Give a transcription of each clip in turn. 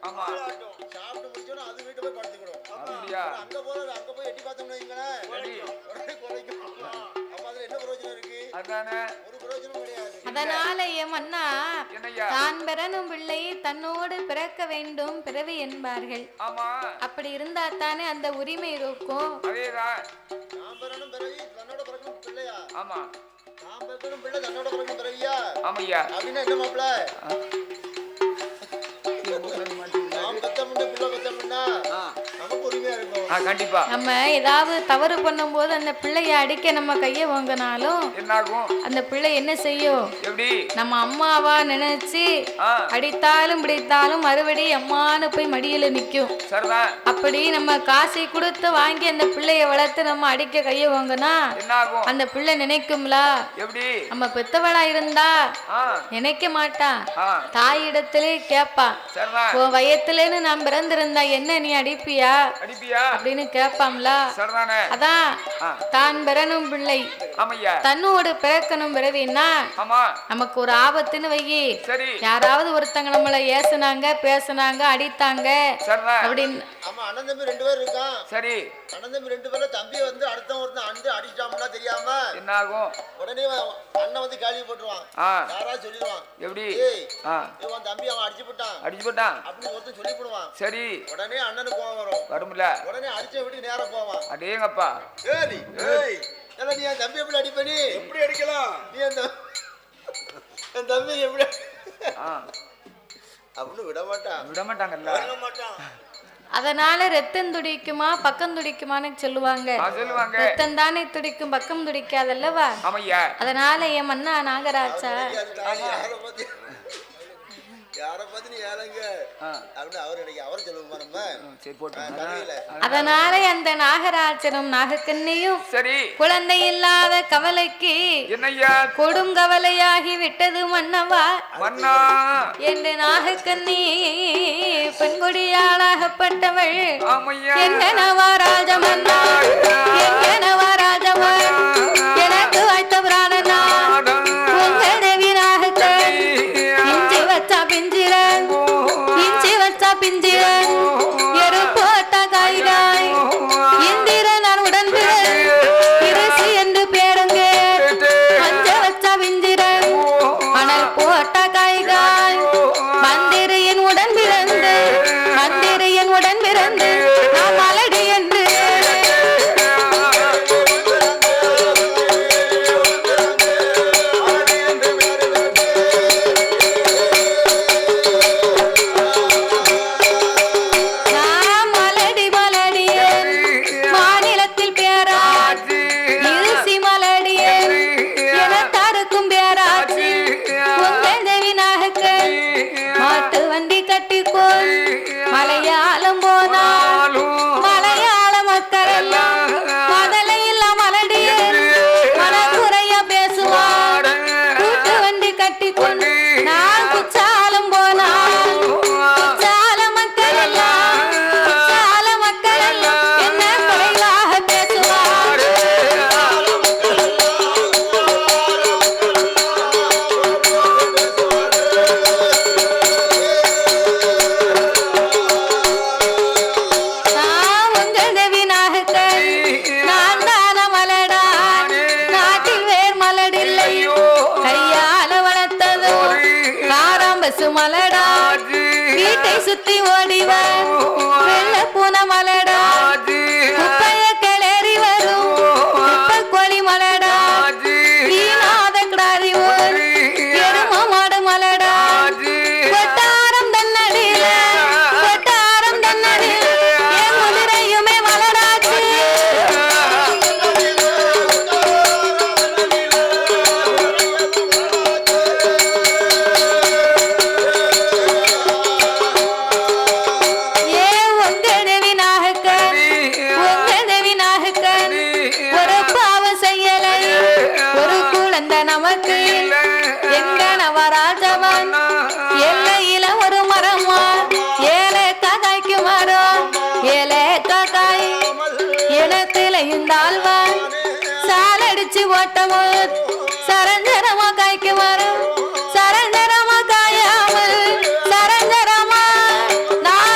ஆமா சாப்பிட்டு முடிச்சோன்னா அது வீட்டு போய் படுத்துக்கிடும். அப்படியா? அங்க போய் எட்டி பார்த்தோம்னு வைங்களேன், உடனே குறைக்கும். அப்ப அதுல என்ன பிரயோஜனம் இருக்கு? அதானே, ஒரு பிரயோஜனம் கிடையாது. அதனால என் மன்னா தான் பெறனும் பிள்ளை தன்னோடு பிறக்க வேண்டும் பிறவி என்பார்கள். ஆமா, அப்படி இருந்தா தானே அந்த உரிமை இருக்கும். அதேதான். நான் பெறனும் பிறவி தன்னோட பிறக்கணும் பிள்ளையா? ஆமா, நான் பெறனும் பிள்ளை தன்னோட பிறக்கணும் பிறவியா? ஆமையா. அப்படின்னா என்ன மாப்பிள்ள? நாம் பெத்த முன்ன பிள்ளை பெத்த முன்னா நமக்கு உரிமையா இருக்கும். கண்டிப்பா. நம்ம ஏதாவது தவறு பண்ணும் போது அந்த பிள்ளைய அடிக்க நம்ம கைய வாங்கினாலும் என்னாகும்? அந்த பிள்ளை என்ன செய்யும்? எப்படி? நம்ம அம்மாவா நினைச்சு அடித்தாலும் பிடித்தாலும் மறுபடி அம்மான்னு போய் மடியில நிக்கும். சரிதான். அப்படி நம்ம காசை கொடுத்து வாங்கி அந்த பிள்ளைய வளர்த்து நம்ம அடிக்க கைய வாங்கினா என்னாகும்? அந்த பிள்ளை நினைக்கும்ல, எப்படி? நம்ம பெத்தவளா இருந்தா நினைக்க மாட்டான், தாயிடத்திலே கேட்பான், உன் வயத்துலன்னு நான் பிறந்திருந்தா என்ன நீ அடிப்பியா அப்படின்னு கேட்பாம்ல. அதான் தான் பிறனும் பிள்ளை தன்னோடு பிறக்கணும் பிறவின்னா நமக்கு ஒரு ஆபத்துன்னு வையி, யாராவது ஒருத்தங்க நம்மள ஏசுனாங்க பேசுனாங்க அடித்தாங்க அப்படின்னு. ஆமா, அண்ணன் தம்பி 2 பேர் இருக்கான். சரி, அண்ணன் தம்பி 2 பேர்ல தம்பியை வந்து அடுத்த ஒருத்தன் அண்டு அடிச்சாமனா தெரியாம என்ன ஆகும்? உடனே அண்ணன் வந்து கேள்வி போட்டுருவான், யாராவது சொல்லிடுவான், எப்படி இவன் தம்பி அவன் அடிச்சு போட்டான் அப்படின்னு ஒருத்தன் சொல்லி போடுவான். சரி, உடனே அண்ணனுக்கு கோவம் வரும்ல, உடனே அடிச்ச விட்டு நேரா போவான். அடேங்கப்பா, ஏய் ஏய் எல்லாம் நீ என் தம்பி எப்படி அடிப்ப? நீ எப்படி அடிக்கலாம்? நீ என் தம்பி எப்படி அப்படின்னு விட மாட்டாங்கல்ல. அதனால ரத்தம் துடிக்குமா பக்கம் துடிக்குமான்னு சொல்லுவாங்க. ரத்தம் தானே துடிக்கும், பக்கம் துடிக்காதல்லவா? அதனால என் மன்னா நாகராஜா அதனால அந்த நாகராஜனும் நாகக்கண்ணியும் குழந்தை இல்லாத கவலைக்கு கொடுங்கவலையாகி விட்டது மன்னவா. என்று நாகக்கண்ணி பெண்குடியாளாகப்பட்டவள் என்னவா ராஜமன்னா, என்னவா ராஜமன் எனக்கு வாய்த்த பிராணனா உங்கடவி நாகக்கண் இஞ்சி வச்சா பிஞ்சிரன் எரு போட்ட காய்காய் இந்திர நான் உடன் இருசி என்று பேருங்க மஞ்ச வச்சா பிஞ்சிரன் அனல் போட்ட காய்காய் மந்திரியின் உடன் பிறந்து நான் மலடி என்று மலையாளம் போனாலும் மலையாள மக்கள் எல்லாம் மதலை இல்ல மலடியர் மனக்குறைய பேசுவார். கூட்டு வண்டி கட்டி கொண்டு நான் குச்சாலம் போனால் குச்சால மக்கள் எல்லாம் என்ன குறைவாக பேசுவார். மலடா வீட்டை சுத்தி ஓடிவர் வெள்ள பூன மலடா குப்பைய கிளறி வரும் குப்பை கோழி மலடா வீணாத கிடாரி ஒரு எரும மாடு மலடா கொட்டாரம் தன்னடியில என் குதிரையுமே மலடாச்சு. நமக்கு எங்க நவராஜவன் எல்லையில ஒரு மரமா ஏழை காக்காய்க்கு மரம் ஏழை காக்காய் இனத்தில இருந்தால்வன் சாலடிச்சு ஓட்டமோ சரஞ்சரமா காய்க்கு மரம் சரஞ்சரமா காயாமல் சரஞ்சரமா நான்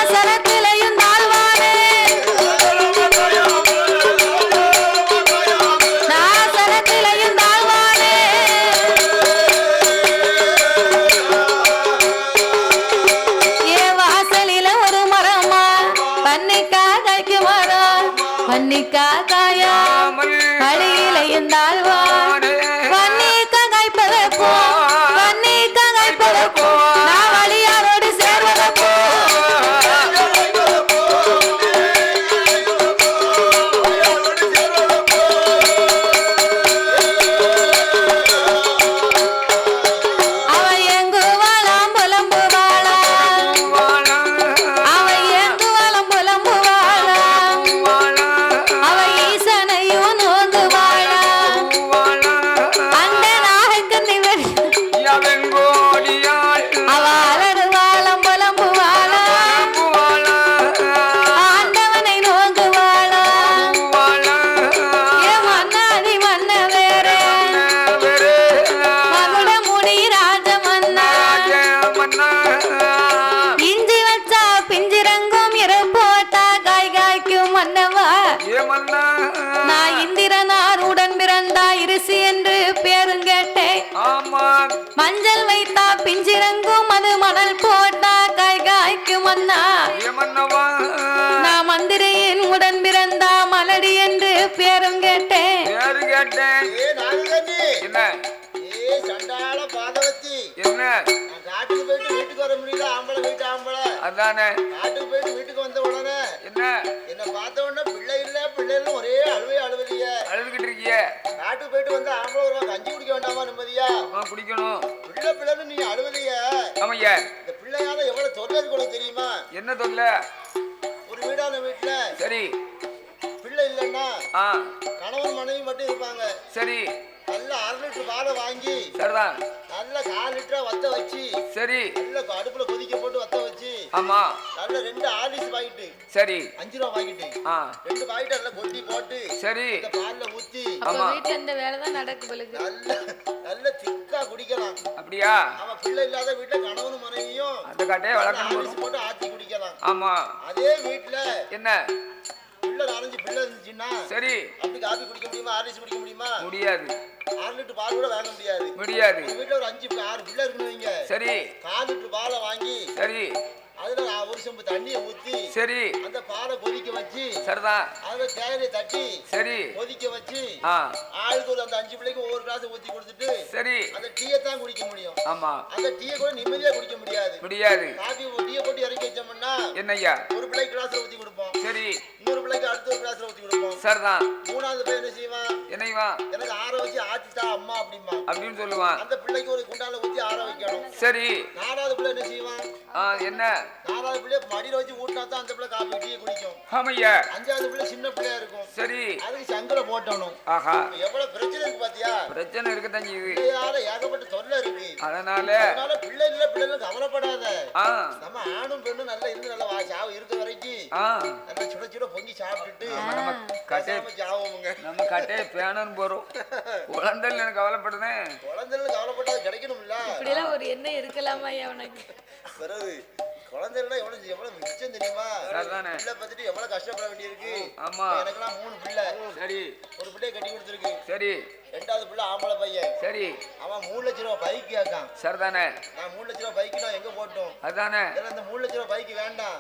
வன்னிக்கா காயாமல் வழியில இருந்தால்வான் வன்னிக்கா காய்ப்பதற்கோ வன்னிக்கா காய்ப்பதற்கோ நான் வழியாரோடு சேர்வதற்கோ நான் இந்திரனார் உடன் பிறந்தா இருசி என்று பேரும் கேட்டேன் மஞ்சள் வைத்தா பிஞ்சிறங்கும் அது மணல் போட்டா காய் காய்க்கும் அண்ணா நான் மந்திரியின் உடன் பிறந்தா மலடி என்று பேரும் கேட்டேன் காட்டுக்கு போயிட்டு வீட்டுக்கு வர முடியல ஆம்பளை வீட்டு ஆம்பளை அதானே காட்டுக்கு போயிட்டு வீட்டுக்கு வந்த உடனே என்ன பார்த்த உடனே பிள்ளை இல்ல ஒரே அழுவலிய அழுதுகிட்டு இருக்கிய காட்டுக்கு போயிட்டு வந்து ஆம்பளை ஒரு கஞ்சி குடிக்க வேண்டாமா நிம்மதியா குடிக்கணும் பிள்ளைன்னு நீ அழுவலிய ஆமையா இந்த பிள்ளையால எவ்வளவு தொல்லை இருக்கு தெரியுமா என்ன தொல்லை ஒரு வீடான வீட்டுல சரி பிள்ளை இல்லைன்னா கணவன் மனைவி மட்டும் இருப்பாங்க சரி நல்ல 1/2 லிட்டர் பாலை வாங்கி சரிதான் நல்ல 1/4 லிட்டரா வத்த வச்சு சரி நல்ல அடுப்புல கொதிக்க போட்டு வத்த வச்சு ஆமா நல்ல 2 ஆலிஸ் பாக்கெட் சரி 5 ரூபாய் பாக்கெட் 2 பாக்கெட் நல்ல கொட்டி போட்டு சரி இந்த பால்ல ஊத்தி ஆமா வீட்ல இந்த வேலை தான் நடக்குது நல்ல திக்கா குடிக்கலாம் அப்படியே ஆமா பிள்ளை இல்லாத வீட்ல கணவனும் மனைவியும் அந்த கட்டையை வளர்க்கணும் ஆலிஸ் போட்டு ஆத்தி குடிக்கலாம் ஆமா அதே வீட்ல என்ன பிள்ளை 4 பிள்ளை இருந்துச்சுன்னா சரி அப்படி காபி குடிக்க முடியுமா ஆர்லிஸ் குடிக்க முடியுமா முடியாது 6 லிட்டர் பால் கூட வாங்க முடியாது வீட்டுல ஒரு 5 6 பிள்ளை இருக்குன்னு வைங்க சரி 4 லிட்டர் பாலை வாங்கி சரி அதுல ஒரு செம்பு தண்ணியை ஊத்தி சரி அந்த பாலை கொதிக்க வச்சு சரிதான் அதுல தேயிலை தட்டி சரி கொதிக்க வச்சு ஆளுக்கு ஒரு அந்த 5 பிள்ளைக்கு ஒவ்வொரு கிளாஸ் ஊத்தி கொடுத்துட்டு சரி அந்த டீயை தான் குடிக்க முடியும் ஆமா அந்த டீயை கூட நிம்மதியா குடிக்க முடியாது காபி டீயை போட்டு இறக்கி வச்சோம்னா என்னய்யா ஒரு பிள்ளை கிளாஸ்ல ஊத்தி கொடுப்போம் சரி இன்னொரு பிள்ளைக்கு அடுத்த ஒரு கிளாஸ்ல ஊத்தி கொடுப்போம் சரிதான் மூணாவது பிள்ளை என்ன செய்வான் எனக்கு ஆற வச்சு ஆத்திட்டா அம்மா அப்படிமா அப்படின்னு சொல்லுவான் அந்த பிள்ளைக்கு ஒரு குண்டால ஊத்தி ஆற வைக்கணும் சரி 4வது பிள்ளை என்ன செய்வான் என்ன 4வது பிள்ளை மடியில வச்சு ஊட்டினா தான் அந்த பிள்ளை காபி டீ குடிக்கும் ஆமையா 5வது பிள்ளை சின்ன பிள்ளையா இருக்கும் சரி அதுக்கு சங்கர போட்டணும் ஆஹா எவ்வளவு பிரச்சனை இருக்கு பாத்தியா பிரச்சனை இருக்கு தங்கி இது ஏகப்பட்ட தொல்லை இருக்கு அதனால பிள்ளை இல்ல பிள்ளைல கவலைப்படாத நம்ம ஆணும் பெண்ணும் நல்லா இருந்து நல்லா சாவு இருக்க வரைக்கும் நல்லா சுட சுட பொங்கி சாப்பிட்டுட்டு நம்ம கட்டே பேனன்னு போறோம் குழந்தைல கவலைப்படுறேன் குழந்தைல கவலைப்படாது கிடைக்கணும்ல இப்படி எல்லாம் ஒரு எண்ணம் இருக்கலாமா அவனுக்கு பிறகு குழந்தைன்னா எவ்வளவு மிச்சம் தெரியுமா பிள்ளை பத்திட்டு எவ்வளவு கஷ்டப்பட வேண்டியிருக்கு ஆமா எனக்குலாம் 3 பிள்ளை சரி ஒரு பிள்ளைய கட்டி கொடுத்துருக்கு சரி 2வது பிள்ளை ஆம்பளை பையன் சரி அவன் 3 லட்சம் ரூபாய் பைக் கேட்கான் சரிதானே நான் 3 லட்சம் ரூபாய் பைக் நான் எங்க போட்டோம் அதானே அந்த 3 லட்சம் ரூபாய் பைக் வேண்டாம்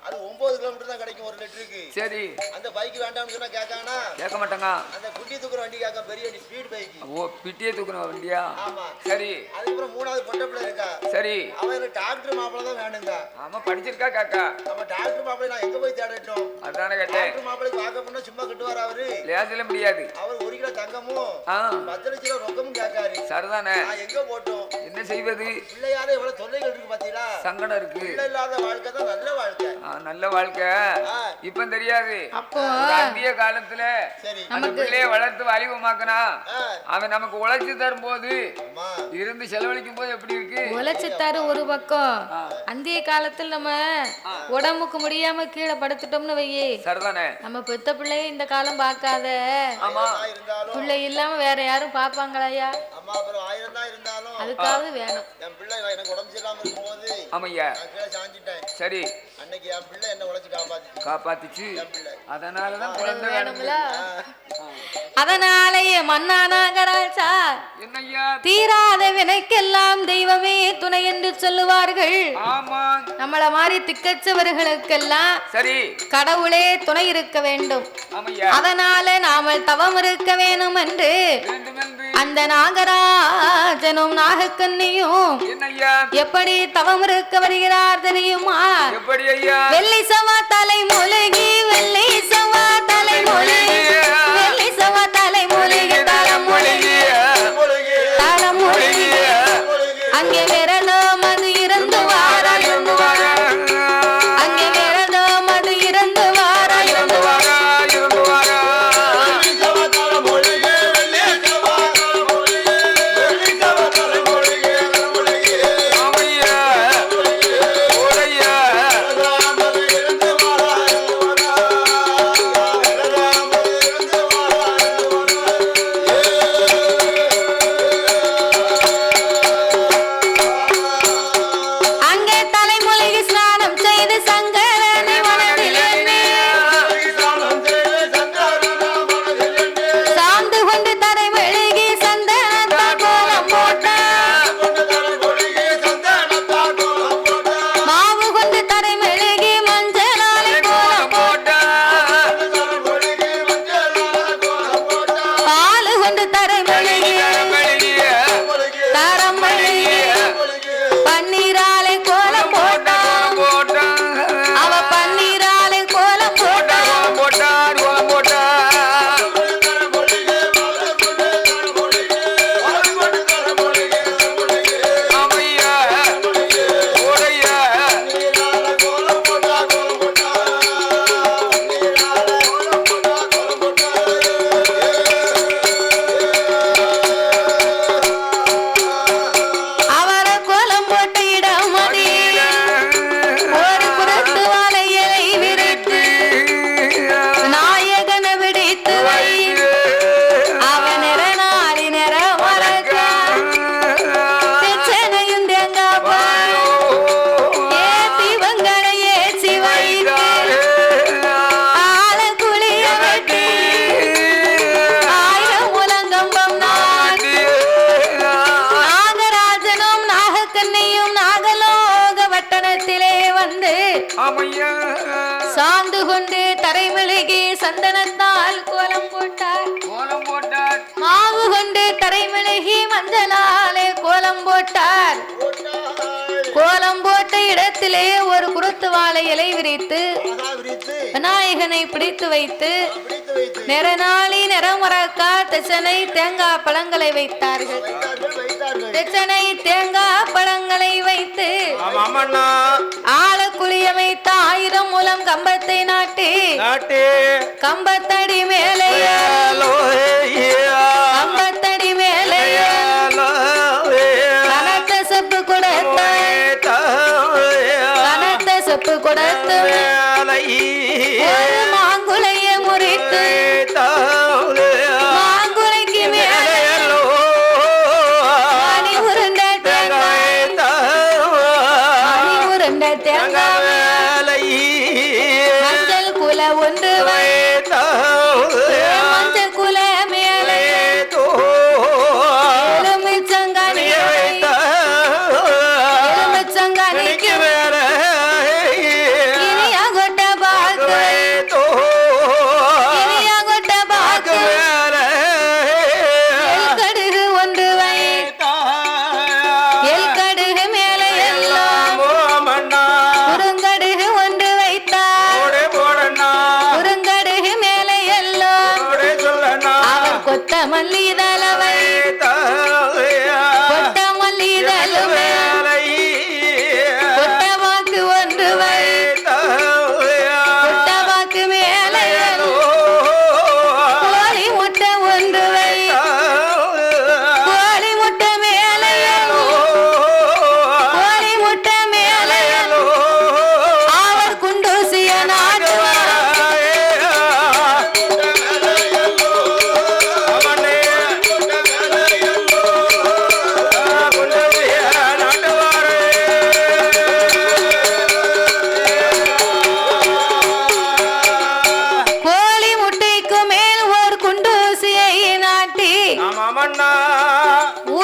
அது 9 கிலோமீட்டர் தான் கிடைக்கும் 1 லிட்டருக்கு சரி அந்த பைக் வேண்டாம்னு சொன்னா கேட்கானா கேட்க மாட்டாங்க அந்த குட்டி தூக்குற வண்டி கேட்க பெரிய வண்டி ஸ்பீட் பைக் ஓ பிட்டியே தூக்குற வண்டியா ஆமா சரி அதுக்கப்புறம் 3வது பொட்ட பிள்ளை இருக்கா சரி அவன் டாக்டர் மாப்பிள்ளை தான் வேணுங்க ஆமா படிச்சிருக்கா காக்கா நம்ம டாக்டர் மாப்பிள்ளை நான் எங்க போய் தேடட்டும் அதானே கேட்டேன் டாக்டர் மாப்பிள்ளை பார்க்க போனா சும்மா கட்டுவார் அவரு லேசில முடியாது அவர் 1 கிலோ தங்கமும் 10 லட்சம் ரூபாய் ரொக்கமும் கேட்காரு சரிதானே நான் எங்க போட்டோம் என்ன செய்வது பிள்ளையால எவ்வளவு தொல்லைகள் இருக்கு பாத்தீங்களா சங்கடம் இருக்கு பிள்ளை இல்லாத வாழ்க்கை தான் நல்ல வாழ்க்கை இப்ப தெரியாது அப்போ அந்திய காலத்துல அந்த பிள்ளைய வளர்த்து வாலிபமாக்கனா அவன் நமக்கு உழைச்சு தரும் போது இருந்து செலவழிக்கும் போது எப்படி இருக்கு உழைச்சு தரும் ஒரு பக்கம் அந்திய காலத்துல நம்ம உடம்புக்கு முடியாம கீழே படுத்துட்டோம்னு வையே சரிதானே நம்ம பெத்த பிள்ளைய இந்த காலம் பார்க்காத பிள்ளை இல்லாம வேற யாரும் பாப்பாங்களாயா அம்மா அப்புறம் 1000 தான் இருந்தாலும் அதுக்காவது வேணும் என் பிள்ளை எனக்கு உடம்பு சரியில்லாம இருக்கும்போது ஆமையா நான் கீழே சாஞ்சிட்டேன் சரி அன்னைக்கு என் பிள்ளை என்ன உழைச்சு காப்பாத்திச்சு அதனாலதான் குழந்தை வேணும்ல அதனாலேயே மன்னா நாகராஜா தீராத வினைக்கெல்லாம் தெய்வமே துணை என்று சொல்லுவார்கள். நம்மள மாதிரி திக்கச்சவர்களுக்கெல்லாம் சரி கடவுளே துணை இருக்க வேண்டும். அதனால நாம தவம் இருக்க வேணும் என்று அந்த நாகராஜனும் நாகக்கண்ணியும் எப்படி தவம் இருக்க வருகிறார் தெரியுமா? வெள்ளி சவா தலை மூலிகி வெள்ளி சவா தலை மூலிகி வெள்ளி சவா தலை மூலிகி தலம் மூலிகி தலம் மூலிகி அங்கே விரதம் அது இருந்து வார அங்கே விரதம் அது இருந்து வார சாந்து கொண்டு தரைமெழுகி சந்தனத்தால் கோலம் போட்டார். மாவு கொண்டு தரைமெழுகி மஞ்சளாலே கோலம் போட்டார். கோலம் போட்ட இடத்திலே ஒரு குருத்து வாழை இலை விரித்து விநாயகனை பிடித்து வைத்து நிறநாளி நிறமரக்கா தெச்சனை தேங்காய் பழங்களை வைத்தார்கள். தெச்சனை தேங்காய் பழங்களை வைத்து ஆழக்குழிய வைத்த 1000 மூலம் கம்பத்தை நாட்டி கம்பத்தடி மேலே கம்பத்தடி மேலே கனத்த செப்பு கொடுத்த கனத்த செப்பு கொடுத்து மாங்குளைய முறித்து மாங்குளைக்கு மேலே மணி உருண்ட தேங்காய் மஞ்சள் குல ஒன்று மஞ்சள் குல மேலே எலுமிச்சங்கானிக்கு இனியா கொட்ட பாக்கு இனியா கொட்ட பாக்கு எல்கடுகு ஒன்று வை எல்கடுகு மேலே எல்லாம் குறுங்கடுகு ஒன்று வைத்தார். குறுங்கடுகு மேலே எல்லாம் அவர் கொத்தமல்லி தலவை கொத்தமல்லி தலுமே கொட்டவாக்கு ஒன்று வை கொட்டவாக்கு மேலே கோழி முட்டை ஒன்று வை கோழி முட்டை மேலே கோழி முட்டை மேலே அவர் குண்டூசிய நாட்டுவார்.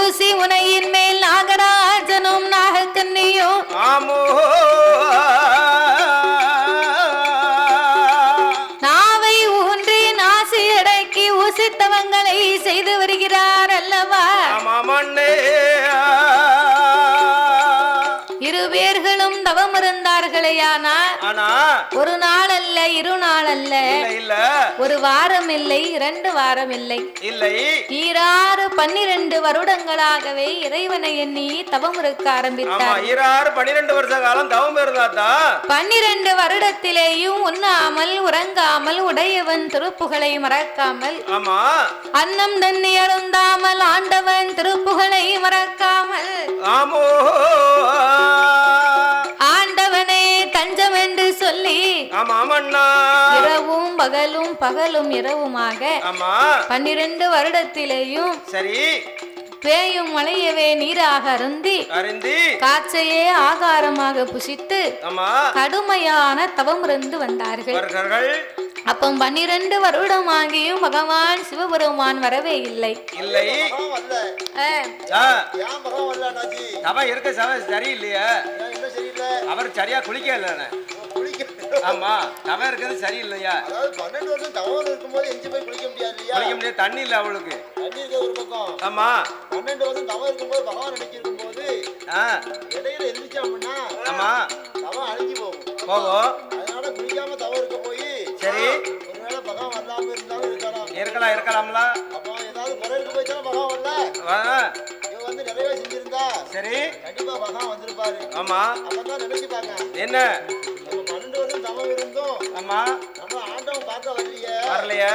பூசி உனையின் மேல் நாகராஜனும் நாகக்கன்னியும் ஆமோ நாவை ஊன்றி நாசி அடக்கி ஊசித்தவங்களை செய்து வருகிறார் அல்லவா? இரு பேர்களும் தவம் இருந்தார்களேயானா ஒரு நாள் அல்ல, இரு நாள் அல்ல, ஒரு வாரம் இல்லை, 2 வாரம் இல்லை, ஈராறு 12 வருடங்களாகவே இறைவனை எண்ணி தவம் இருக்க ஆரம்பித்தார். 12 வருஷ காலம் தவம் இருந்தாதா? 12 வருடத்திலேயும் உண்ணாமல் உறங்காமல் உடையவன் திருப்புகளை மறக்காமல், அன்னம் தண்ணி அருந்தாமல் ஆண்டவன் திருப்புகளை மறக்காமல், ஆண்டவனே தஞ்சம் என்று சொல்லி இரவும் பகலும் பகலும் இரவுமாக 12 வருடத்திலேயும் சரி பேயும் மழையவே நீராக அருந்தி காற்றையே ஆகாரமாக புசித்து கடுமையான தவம் இருந்து வந்தார்கள். அப்போ 12 வருடமாகியும் பகவான் சிவபெருமான் வரவே இல்லை. சரியில்லையா? அவர் சரியா குளிக்க இல்ல. ஆமா, தவம் இருக்கிறது சரியில்லையா? 12 வருஷம் தவம் இருக்கும்போது எஞ்சி போய் குளிக்க முடியாது. தண்ணி இல்ல அவளுக்கு. தண்ணி இருக்க ஒரு பக்கம். ஆமா, 12 வருஷம் தவம் இருக்கும்போது பகவான் நினைக்கும் போது இடையில எந்திரிச்சோம்னா ஆமா தவம் அழிஞ்சு போகும். அதனால குளிக்காம தவம் இருக்க போய் சரி ஒருவேளை பகவான் வராம இருந்தாலும் இருக்கலாம்ல. அப்போ ஏதாவது குறைக்கு போயிச்சா பகவான் வரல, இவ வந்து நிறைய செஞ்சிருந்தா சரி கண்டிப்பா பகவான் வந்திருப்பாரு. ஆமா, அப்பதான் நினைச்சு பாக்க என்ன 12 வருஷம் தவம் இருந்தோம். ஆமா, நம்ம ஆண்டவன் பார்க்க வரலையே.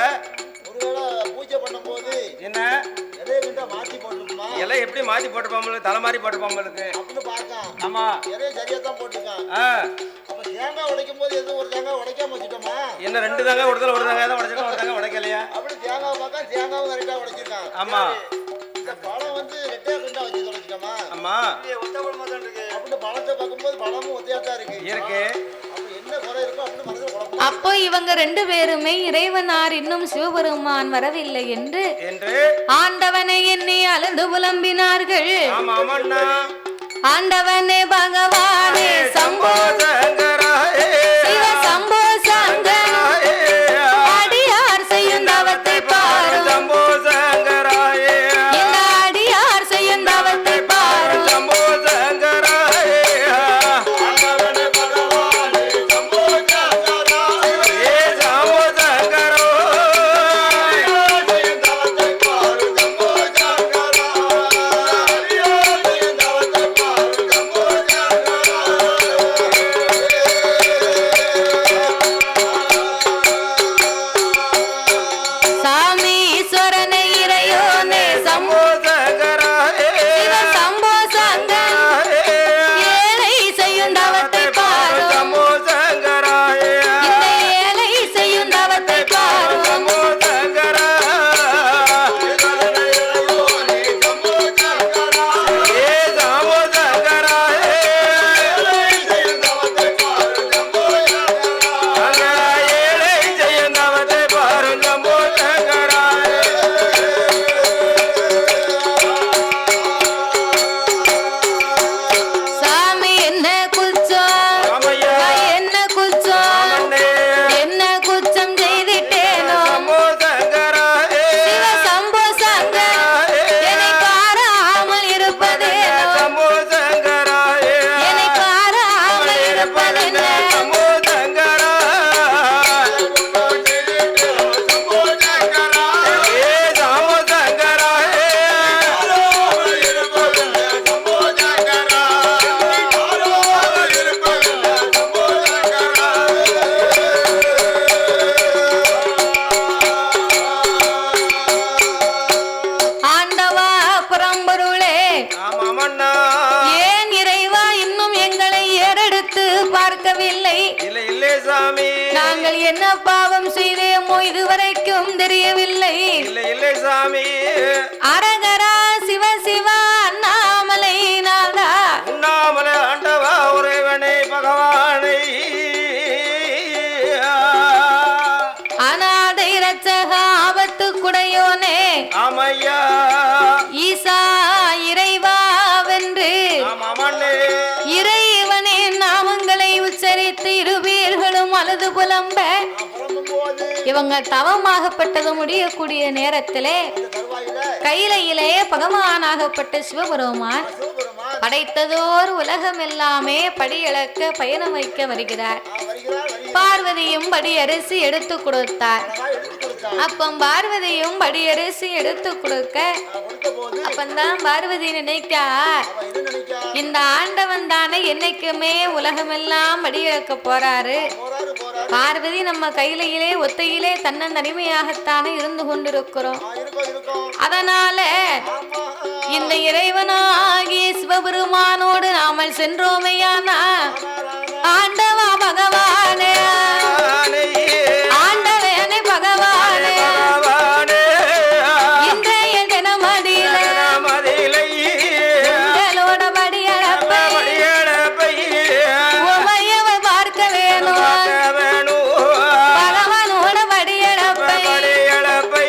ஒருவேளை பூஜை பண்ணும் போது என்ன இலைய கிட்ட மாத்தி போட்டுருக்குமா? இலை எப்படி மாத்தி போட்டுப்பாங்க? தலை மாதிரி போட்டுப்பாங்க அப்படின்னு பார்க்கலாம். ஆமா, இலைய சரியா தான் போட்டுருக்கான். அப்ப தேங்காய் உடைக்கும் போது எதுவும் ஒரு தேங்காய் உடைக்காம வச்சுட்டோமா? என்ன 2 தேங்காய் ஒரு தேங்காய் தான் உடைச்சிருக்கோம், ஒரு தேங்காய் உடைக்கலையா? அப்படி தேங்காய் பார்க்க தேங்காவும் கரெக்டா உடைச்சிருக்கான். ஆமா, இந்த பழம் வந்து ரெட்டே ரெண்டா வச்சு தொலைச்சிட்டோமா? ஆமா, அப்படின்னு பழத்தை பார்க்கும்போது பழமும் ஒத்தையாத்தான் இருக்கு. அப்போ இவங்க 2 பேருமே இறைவனார் இன்னும் சிவபெருமான் வரவில்லை என்று ஆண்டவனை எண்ணி அழுது புலம்பினார்கள். ஆண்டவனே பகவானே சம்போ சங்கராயே, சிவ சம்போ சங்கராயே, அடியார் செய்யும் தவத்தை பாரு சம்போ சங்கராயே, இந்த அடியார் செய்யும் தவத்தை பாரு சம்போ சங்கராயே. ஆண்டவனே பகவானே சம்போ சங்கராயே, சம்போ சங்கராயே, செய்யும் தவத்தை பாரு சம்போ நாங்கள் என்ன பாவம் செய்தோமோ இதுவரைக்கும் தெரியவில்லை. இல்லை சாமி. அரகரா சிவ சிவா அண்ணாமலை நாதா, அண்ணாமலை ஆண்டவா உறைவனை பகவானை, அநாதை ரட்சக ஆபத்து குடையோனே, ஆமையா ஈசா வீர்களும் அழுது புலம்ப இவங்க தவமாகப்பட்டது முடியக்கூடிய நேரத்திலே கையிலே பகவானாகப்பட்ட சிவபெருமான் படைத்ததோர் உலகம் எல்லாமே படியளக்க பயணம் வைக்க வருகிறார். பார்வதியும் படியரசி எடுத்து கொடுத்தார். அப்பம் பார்வதியும் படியரசி எடுத்து கொடுக்க அப்பந்தான் பார்வதி நினைக்கா, இந்த ஆண்டவன் தானே என்னைக்குமே உலகமெல்லாம் படியளக்க போறாரு. பார்வதி நம்ம கையிலே ஒத்தையிலே தன்னந்தனிமையாகத்தானே இருந்து கொண்டிருக்கிறோம். அதனால இந்த இறைவனாகிய சிவபெருமானோடு நாமல் சென்றோமையானா ஆண்டவா பகவானே ஆண்டவனே பகவானே இன்றைய தினமதியில உங்களோட படியளப்பை உமையவ பார்க்க வேணும். பகவானோட படியளப்பை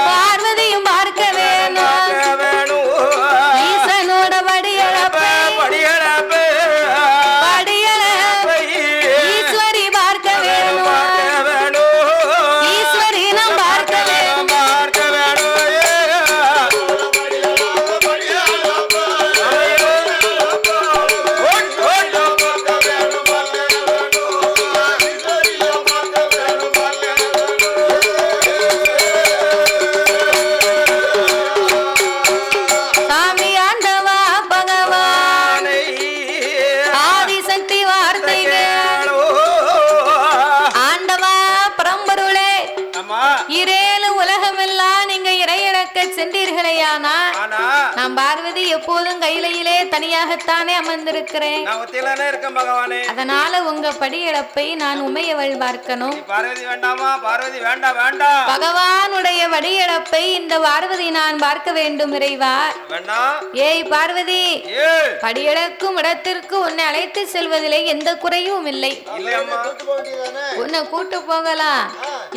பார்வதியும் பார்க்க வேணும். ஈசனோட படியளப்பை ஈஸ்வரி பார்க்க வேணும். ஈஸ்வரி நாம் பார்க்க வேணும். சாமி ஆண்டவா பகவான் ஆதிசக்தி வார்த்தைகள் ஆண்டவா பரம்பொருளே இரேழு உலகமெல்லாம் நீங்க இறையிறக்க சென்றீர்களேயானா நான் பார்வதி எப்போதும் கையிலே தனியாகத்தானே அமர்ந்திருக்கிறேன். அதனால உங்க படியிழப்பை நான் உமையவள் பார்க்கணும். பகவானுடைய படியிழப்பை இந்த பார்வதி நான் பார்க்க வேண்டும் இறைவா. ஏய் பார்வதி, படியிழக்கும் இடத்திற்கு உன்னை அழைத்து செல்வதிலே எந்த குறையும் இல்லை. உன்னை கூட்டு போகலாம்.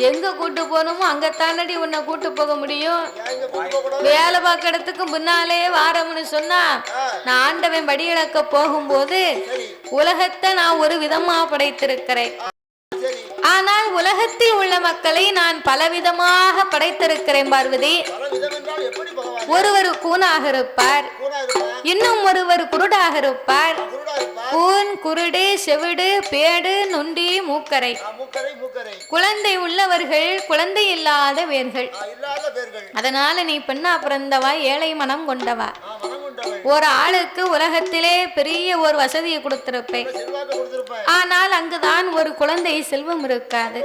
எங்க கூட்டு போகணுமோ அங்கத்தானடி உன்னை கூட்டு போக முடியும். வேலை பார்க்க இடத்துக்கு முன்னாலே வாரம்னு சொன்னா நான் ஆண்டவன் படியிழக்க போகும்போது உலகத்தை நான் ஒரு விதமா படைத்திருக்கிறேன். ஆனால் உலகத்தில் உள்ள மக்களை நான் பலவிதமாக படைத்திருக்கிறேன் பார்வதி. ஒருவர் கூனாக இருப்பார், இன்னும் ஒருவர் குருடாக இருப்பார். கூன், குருடு, செவிடு, பேடு, நொண்டி, மூக்கரை. குழந்தை உள்ளவர்கள், குழந்தை இல்லாத வேர்கள். அதனால நீ பெண்ணா பிறந்தவா, ஏழை மனம் கொண்டவா. ஒரு ஆளுக்கு உலகத்திலே பெரிய ஒரு வசதியை கொடுத்திருப்பேன். ஆனால் அங்குதான் ஒரு குழந்தை செல்வம் இருக்காது.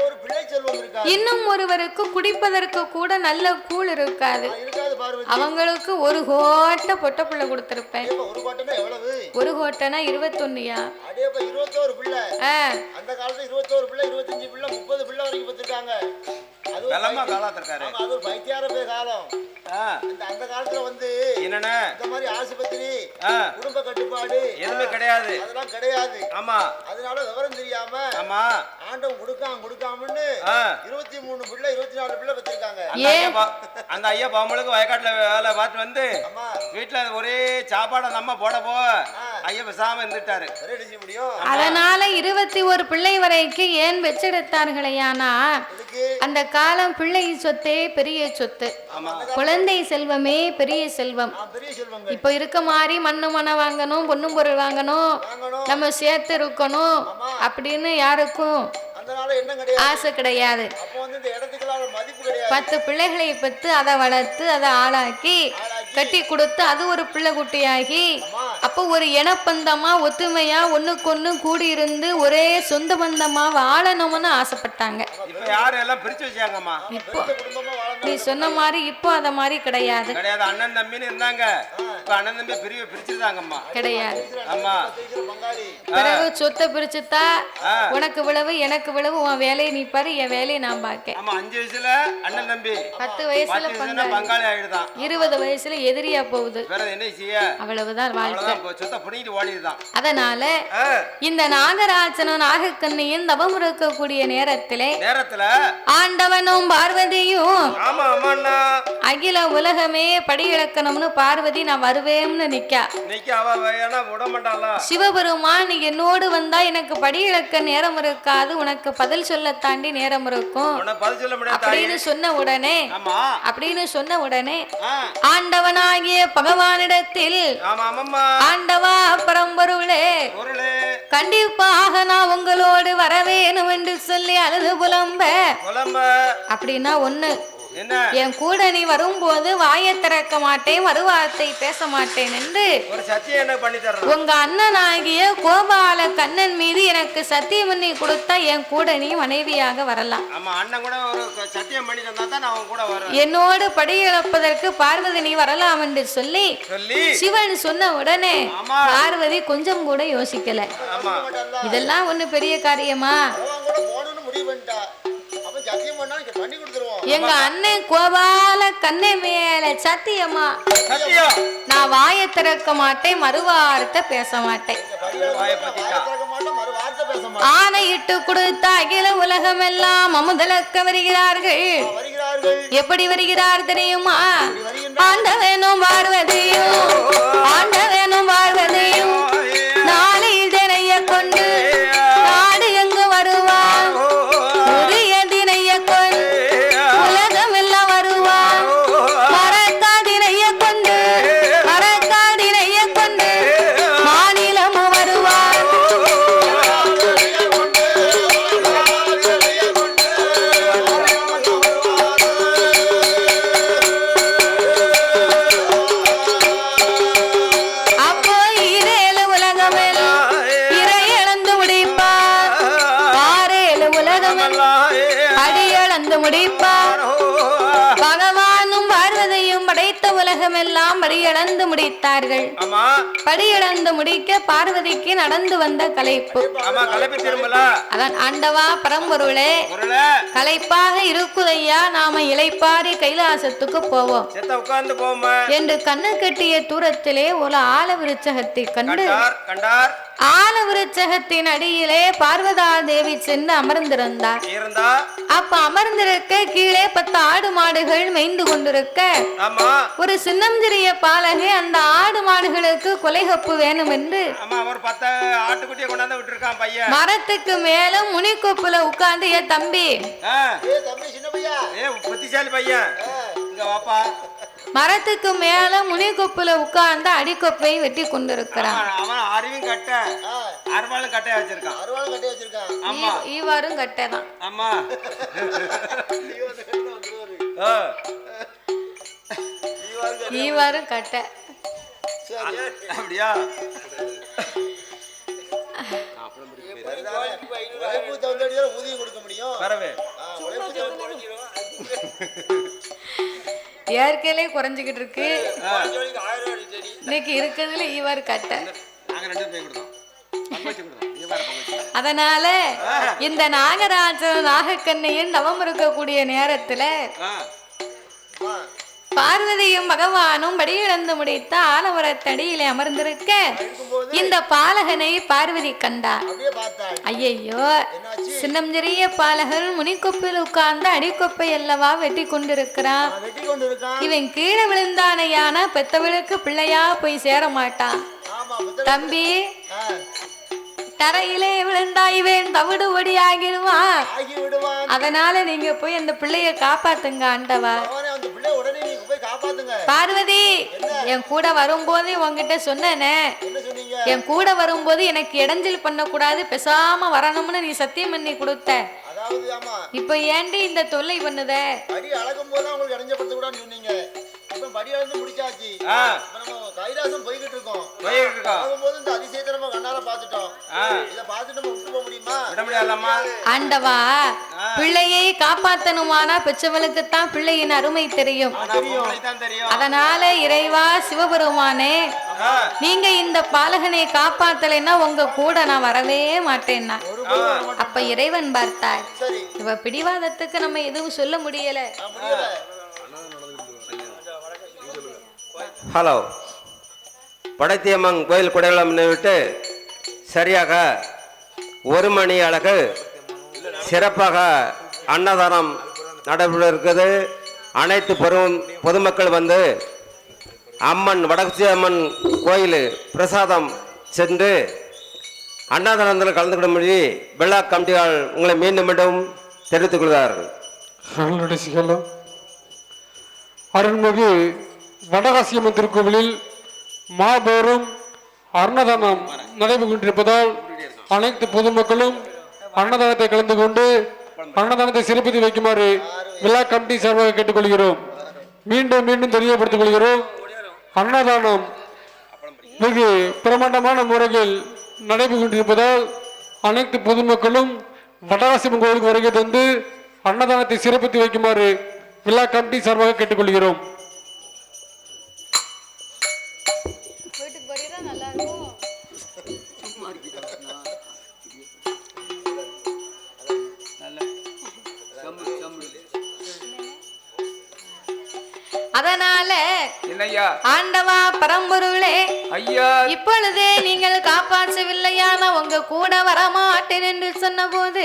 இன்னும் ஒருவருக்கு குடிப்பதற்கு கூட நல்ல கூழ் இருக்காது. அவங்களுக்கு ஒரு கோட்டை பொட்ட பிள்ளை கொடுத்திருப்பேன். ஒரு கோட்டைனா 21யா? அந்த காலத்துல 21 பிள்ளை, 25 பிள்ளை, 30 பிள்ளை வரைக்கும் பெற்றிருக்காங்க. அது ஒரு பைத்தியார காலம். அந்த காலத்துல வந்து என்னன்னா இந்த மாதிரி ஆஸ்பத்திரி, குடும்ப கட்டுப்பாடு எதுவுமே கிடையாது. அதெல்லாம் கிடையாது. ஆமா. அதனால விவரம் தெரியாம ஆண்டவன் கொடுக்காமன்னு 23 பிள்ளை, 24 பிள்ளை பெற்றிருக்காங்க. அந்த ஐயா பாம்பளுக்கு வயக்காட்டுல வேலை பார்த்து வந்து வீட்டுல ஒரே சாப்பாடு அந்த அம்மா போட போ ஐயா பேசாம இருந்துட்டாரு. அதனால 21 பிள்ளை வரைக்கும் ஏன் வெச்செடுத்தார்களையானா அந்த காலம் பிள்ளை சொத்தே பெரிய சொத்து, குழந்தை செல்வமே பெரிய செல்வம். இப்ப இருக்க மாதிரி மண்ணு மனம் வாங்கணும், பொண்ணும் பொருள் வாங்கணும், நம்ம சேர்த்து இருக்கணும் அப்படின்னு யாருக்கும் ஆசை கிடையாது. 10 பிள்ளைகளை பெற்று அதை வளர்த்து அதை ஆளாக்கி கட்டி கொடுத்து அது ஒரு பிள்ளை குட்டியாகி அப்போ ஒரு இனப்பந்தமா ஒத்துமையா ஒண்ணுக்கொன்னு கூடி இருந்து ஒரே சொந்த பந்தமா வாழணும்னு ஆசைப்பட்டாங்க. இப்போ நீ சொன்ன மாதிரி இப்போ அத மாதிரி கிடையாது. அண்ணன் தம்பின்னு இருந்தாங்க, அண்ணன் தம்பி பிரிச்சிருந்தாங்கம்மா கிடையாது. பிறகு சொத்தை பிரிச்சுட்டா உனக்கு விளவு எனக்கு விளவு, உன் வேலையை நீ பாரு, என் வேலையை நான் பார்க்க. 5 வயசுல அண்ணன் தம்பி, 10 வயசுல பங்காளி ஆயிடுதான், 20 வயசுல எதிரியா போகுது. அவ்வளவுதான் வாழ்க்கை. சொத்தை புடிங்கிட்டு ஓடிடுதான். அதனால இந்த நாகராஜனும் நாகக்கண்ணியும் தவம் இருக்கக்கூடிய நேரத்திலே ஆண்டவனும் பார்வதியும் அகில உலகமே படி இழக்கணும்னு பார்வதி நான் வருவேன்னு நிக்கா. சிவபெருமான் நீ என்னோடு வந்தா எனக்கு படி இழக்க நேரம் இருக்காது, உனக்கு பதில் சொல்ல தாண்டி நேரம் இருக்கும் அப்படின்னு சொன்ன உடனே ஆண்டவனாகிய பகவானிடத்தில் ஆண்டவா பரம்பொருளே கண்டிப்பாக நான் உங்களோடு வரவேணும் என்று சொல்லி அழுது புலம்ப. அப்படின்னா ஒண்ணு, என் கூட நீ வரும்போது வாயை திறக்க மாட்டேன், மறுவார்த்தை பேச மாட்டேன் என்று உங்க அண்ணனாகிய கோபால கண்ணன் மீது எனக்கு சத்தியம் பண்ணி கொடுத்தா என் கூட நீ மனைவியாக வரலாம். என்னோடு படியிழப்பதற்கு பார்வதி நீ வரலாம் என்று சொல்லி சிவன் சொன்ன உடனே பார்வதி கொஞ்சம் கூட யோசிக்கல. இதெல்லாம் ஒண்ணு பெரிய காரியமா? எங்க அண்ணன் கோபால கண்ணை மேல சத்தியமா நான் வாயை திறக்க மாட்டேன், மறுவார்த்தை பேச மாட்டேன். ஆணையிட்டு கொடுத்த அகில உலகம் எல்லாம் அமுதலக்க வருகிறார்கள். எப்படி வருகிறார் தெரியுமா? ஆண்டவனும் பார்வதியும் ஆண்டவனும் பார்வதியும் நாளை இதனைய கொண்டு நாடு எங்கு வருவான், உரிய தினைய கொண்டு உலகம் எல்லாம் வருவான், மரக்காதினைய கொண்டு மரக்காதினைய கொண்டு மாநிலமும் வருவான். அப்போ இரேழு உலகமெல்லாம் இறை இழந்து முடிப்பார், ஆறேழு உலகமெல்லாம் அடி இழந்து முடிப்பார். பகவானும் பார்வதியும் படைத்த உலகம் எல்லாம் படியிழந்து முடித்தார்கள். படியிழந்து முடிக்க பார்வதிக்கு நடந்து வந்த களைப்பு. அதான் ஆண்டவா பரம்பொருளே களைப்பாக இருக்குதையா, நாம இளைப்பாரி கைலாசத்துக்கு போவோம் என்று கண்ணு கட்டிய தூரத்திலே ஒரு ஆல விருட்சகத்தை கண்டு ஆல விருட்சகத்தின் அடியிலே பார்வதா தேவி சென்று அமர்ந்திருந்தார். அப்ப அமர்ந்திருக்க கீழே 10 ஆடு மாடுகள் மேய்ந்து கொண்டிருக்க ஒரு சின்னஞ்சிறிய பாலகை அந்த ஆடு மாடுகளுக்கு கொலைகப்பு வேணும் என்று மரத்துக்கு மேல முனிக்கொப்புல உட்கார்ந்து என் தம்பி மரத்துக்கு மேல முனிக்கொப்புல உட்கார்ந்து அடிக்கொப்பை வெட்டி கொண்டிருக்கிறான். இவரும் கட்டைதான். இவரும் கட்டை. ஏற்கனவே குறைஞ்சுக்கிட்டு இருக்கு, இன்னைக்கு இருக்கிறதுல இவர் கட்டை. அதனால இந்த நாகராஜன் நாகக்கண்ணையின் தவம் இருக்கக்கூடிய நேரத்துல பார்வதியும் பகவானும் படியிழந்து முடித்த ஆலமரத்தடியிலே அமர்ந்திருக்க இந்த பாலகனை பார்வதி கண்டார். ஐயையோ, சின்னஞ்சிறிய பாலகன் முனிக்கொப்பில் உட்கார்ந்து அடிக்கொப்பை அல்லவா வெட்டி கொண்டிருக்கிறான். இவன் கீழே விழுந்தானையான பெத்தவளுக்கு பிள்ளையா போய் சேர மாட்டான். தம்பி, தரையிலே விழுந்தா இவன் தவிடு ஒடி ஆகிடுவான். அதனால நீங்க போய் அந்த பிள்ளைய காப்பாத்துங்க ஆண்டவா. பார்வதி, என் கூட வரும்போது உங்ககிட்ட சொன்னேனே, என் கூட வரும்போது எனக்கு இடைஞ்சல் பண்ண கூடாது, பேசாம வரணும்னு நீ சத்தியம் பண்ணி கொடுத்த. இப்ப ஏண்டி இந்த தொல்லை பண்ணுத? கைலாசம் போய்கிட்டு இருக்கோம். இந்த அதிசயத்தை நம்ம கண்ணால பாத்துட்டோம். இத பாத்துட்டு நம்ம விட்டு போக முடியுமா? விட முடியாதம்மா. ஆண்டவா, பிள்ளையை காப்பாத்தணுமானா பெற்றவளுக்கு தான் பிள்ளையின் அருமை தெரியும். அதனால இறைவா சிவபெருமானே, நீங்க இந்த பாலகனை காப்பாத்தலைன்னா உங்க கூட நான் வரவே மாட்டேன்னா. அப்ப இறைவன் பார்த்தார், இவ பிடிவாதத்துக்கு நம்ம எதுவும் சொல்ல முடியல. ஹலோ, படைத்தியம்மன் கோயில் குடைகளம் விட்டு சரியாக 1 மணி அளவு சிறப்பாக அன்னதானம் நடைபெற இருக்குது. அனைத்து பொதுமக்கள் வந்து அம்மன் வடக்கு அம்மன் கோயில் பிரசாதம் சென்று அன்னதானத்தில் கலந்து கொள்ளும்படி விழா கமிட்டியால் உங்களை மீண்டும் மீண்டும் தெரிவித்துக் கொள்கிறார்கள். அருள்மிகு வடகாசியம்மன் திருக்கோவிலில் மாபெரும் அன்னதானம் நடைபெற்று கொண்டிருப்பதால் அனைத்து பொதுமக்களும் அன்னதானத்தை கலந்து கொண்டு அன்னதானத்தை சிறப்பித்து வைக்குமாறு விழா கமிட்டி சார்பாக கேட்டுக்கொள்கிறோம். மீண்டும் மீண்டும் தெரியப்படுத்திக் கொள்கிறோம். அன்னதானம் வெகு பிரமாண்டமான முறையில் நடைபெற்று கொண்டிருப்பதால் அனைத்து பொதுமக்களும் வடகாசியம்மன் கோயிலுக்கு வருகை தந்து அன்னதானத்தை சிறப்பித்து வைக்குமாறு விழா கமிட்டி சார்பாக கேட்டுக்கொள்கிறோம். அதனால ஆண்டவா பரம்பொருளே ஐயா இப்பொழுதே நீங்கள் காப்பாற்றவில்லையான உங்க கூட வரமாட்டேன் என்று சொன்ன போது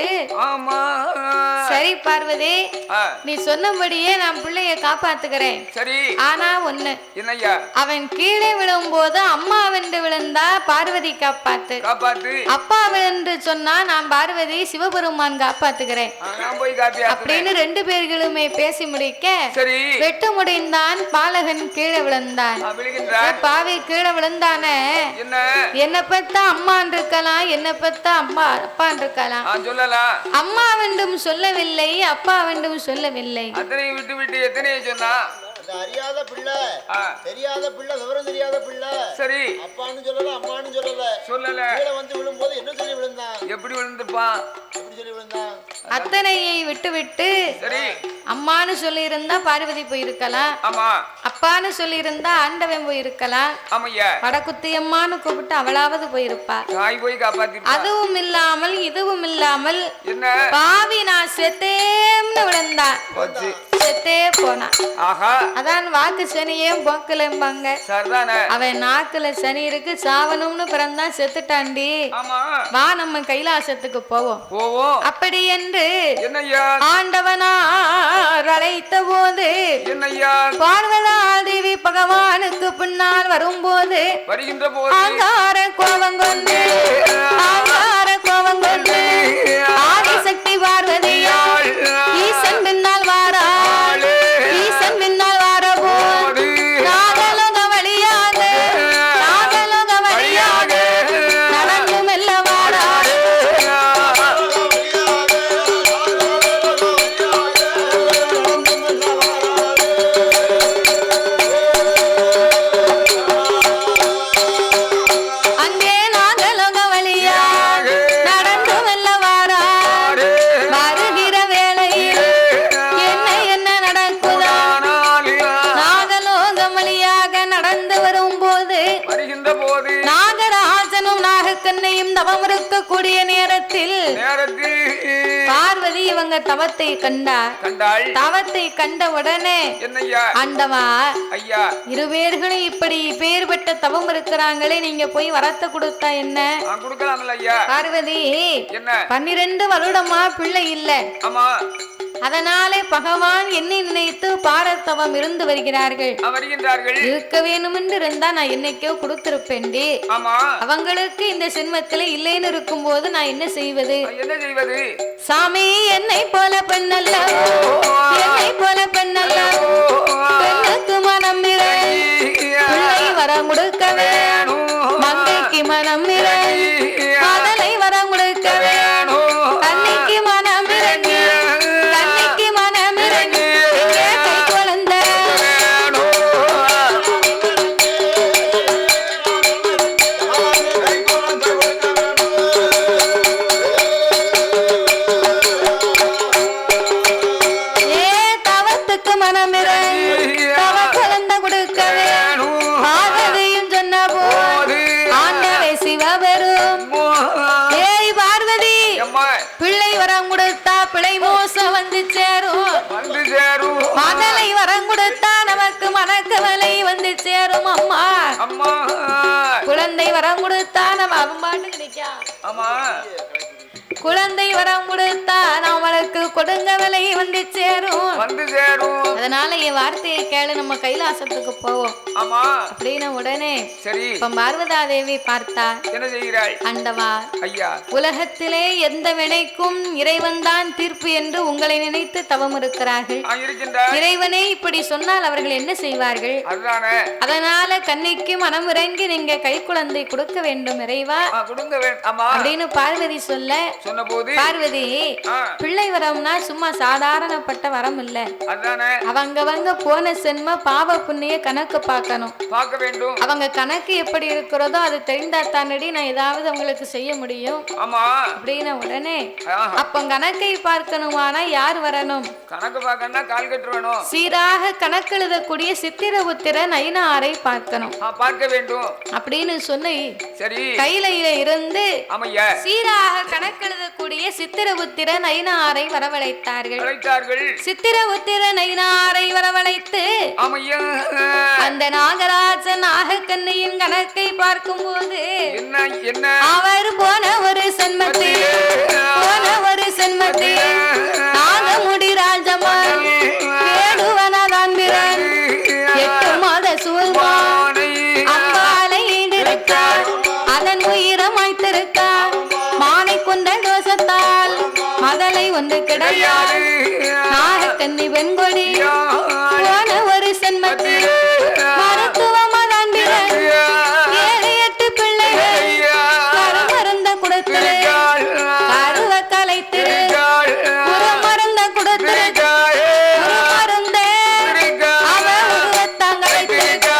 சரி பார்வதி நீ சொன்னபடியே நான் பிள்ளைய காப்பாத்துக்கிறேன். சரி ஆனா ஒண்ணு அவன் கீழே விழும் போது அம்மா வென்று விழுந்தா பார்வதி காப்பாத்து, அப்பா வென்று சொன்னா நான் பார்வதி சிவபெருமான் காப்பாத்துக்கிறேன் அப்படின்னு 2 பேர்களுமே பேசி முடிக்க வெட்டு முடிந்தான். பாலகன் கீழே விழுந்தான். பாவி கீழே விழுந்தானே என்ன பத்தா அம்மா இருக்கலாம், என்ன பத்தா அம்மா அப்பா இருக்கலாம். அம்மா வென்றும் சொல்லவில்லை, அப்பா வென்றும் சொல்லவில்லை. விட்டு விட்டு எத்தனையோ சொன்னா அறியாத பிள்ளை, தெரியாத பிள்ளை, விவரம் தெரியாத பிள்ளை. சரி அப்பான்னு சொல்லல, அம்மான்னு சொல்லல. கீழே வந்து விழும்போது என்ன சொல்லி விழுந்தான், எப்படி விழுந்துப்பான், எப்படி சொல்லி விழுந்தான். அத்தனையை விட்டு விட்டு சரி அம்மான்னு சொல்லி இருந்தா பார்வதி போயிருக்கலாம், அப்பான்னு சொல்லி இருந்தா ஆண்டவன் போயிருக்கலாம், வடக்குத்தி அம்மான்னு கூப்பிட்டு அவளாவது போயிருப்பா. அதுவும் இல்லாமல் இதுவும் இல்லாமல் பாவி நான் செத்தேன்னு விழுந்தான், செத்தே போனா. அதான் வாக்கு சனியும் போக்கலம்பாங்க. அவன் நாக்குல சனி இருக்கு, சாவணும்னு பிறந்தான், செத்துட்டாண்டி, வா நம்ம கைலாசத்துக்கு போவோம். அப்படி என்று ஆண்டவனா அழைத்த போது பார்வதா தேவி பகவானுக்கு பின்னால் வரும்போது ஆங்கார கோபம் கொண்டு ஆதிசக்தி பார்வதியால் ஈசன் பின்னால் வாரா, ஈசன் பின்னால் வாரபோ நாகலோக வழியாக நடந்து மெல்ல வாரா. அங்கே நாகலோக வழியாக நடந்து மெல்ல வாரா. வருகிற வேளையில் என்ன நடக்குதா, நாகலோகம் வழியாக நடந்து வரும்போது நாகராஜனும் நாகக்கண்ணையும் தவம் இருக்கக்கூடிய நேரத்தில் பார்வதி இவங்க தவத்தை கண்டாள். தவத்தை கண்ட உடனே ஆண்டவா இருவேர்களும் இப்படி பேர்பட்ட தவம் இருக்கிறாங்களே, நீங்க போய் வரத்தை கொடுத்தா என்ன. பார்வதி 12 வருடமா பிள்ளை இல்ல, அதனாலே பகவான் என்னை நினைத்து பாரத்தவம் இருந்து வருகிறார்கள். இருக்க வேணும் என்று இருந்தா நான் என்னைக்கோ கொடுத்திருப்பேன்டி. அவங்களுக்கு இந்த சின்மத்தில இல்லைன்னு இருக்கும் போது நான் என்ன செய்வது? சாமி என்னை போல பெண்ணல்ல, என்னை போல பெண்ணல்ல, பெண்ணுக்கு மனம் பிள்ளை வர முடுக்க வேணும், மங்கைக்கு மனம் காதலை வர முடுக்க வேணும், கண்ணிக்கு மனம் கண்ணிக்கு மனம் கை குழந்தை தவத்துக்கு மனம் தவ குழந்தை கொடுக்க வேணும். ஆகதையும் சொன்ன போது ஆண்டவை சிவபெரும் பிள்ளை வரம் கொடுத்தா பிழை மோசம் வந்து சேரும் மதலை வரம் கொடுத்தா நமக்கு மனக்கவலை வந்து சேரும் அம்மா அம்மா குழந்தை வரம் கொடுத்தா நம்ம அவம்பாட்டு கிடைக்கும் ஆமா குழந்தை வரம் கொடுத்தா நம்மளுக்கு கொடுங்கவலை வந்து சேரும் அதனால என் வார்த்தையை கேளு நம்ம கைலாசத்துக்கு போவோம் ஆமா அப்படின்னு உடனே சரி இப்ப பார்வதா தேவி பார்த்தா என்ன செய்கிறாள் ஆண்டவா ஐயா உலகத்திலே எந்த வினைக்கும் இறைவன் தான் தீர்ப்பு என்று உங்களை நினைத்து தவம் இருக்கிறார்கள் இறைவனே இப்படி சொன்னால் அவர்கள் என்ன செய்வார்கள் அதனால கன்னிக்கு மனம் இறங்கி நீங்க கை குழந்தை கொடுக்க வேண்டும் இறைவா அப்படின்னு பார்வதி சொல்ல பார்வதி பிள்ளை வரம்னா சும்மா சாதாரணப்பட்ட வரம் இல்ல அவங்க போன சென்ம பாவ புண்ணிய கணக்கு பார்க்கணும் அவங்க கணக்கு எப்படி இருக்கிறதோ அது தெரிந்தா தானடி நான் ஏதாவது அவங்களுக்கு செய்ய முடியும் அப்படின்னு உடனே அப்ப கணக்கை பார்க்கணுமானா யார் வரணும் கணக்கு பார்க்கணும்னா கால் கட்டு வேணும் சீராக கணக்கு எழுதக்கூடிய சித்திரபுத்திர நயினாரை பார்க்கணும் பார்க்க வேண்டும் அப்படின்னு சொல்லி சரி கையில இருந்து சீராக கணக்கு எழுதக்கூடிய சித்திரபுத்திர நயினாரை வரவழைத்தார்கள் சித்திரபுத்திர நயினாரை வரவழைத்து அந்த நாகராஜன் நாகக்கண்ணியின் கணக்கை பார்க்கும் போது அவர் போன ஒரு சென்மத்தில் நாகமுடி ராஜமான் வேடுவனதான் பிறன் 8 மாத சூழ்வான் அம்பாலை ஈண்டிருக்கார் அதன் உயிரம் வைத்திருக்கார் மானை கொண்ட தோஷத்தால் மதலை ஒன்று கிடையாது நாகக்கன்னி வெண்கொடி போன ஒரு சென்மத்தில் மருத்துவமதான் பிறன் 7-8 பிள்ளைகள் கருமருந்த குடத்தில் கருவ கலைத்திரு மருந்த குடத்தில் மருந்த அவ உருவத்தாங்கலைத்திருக்க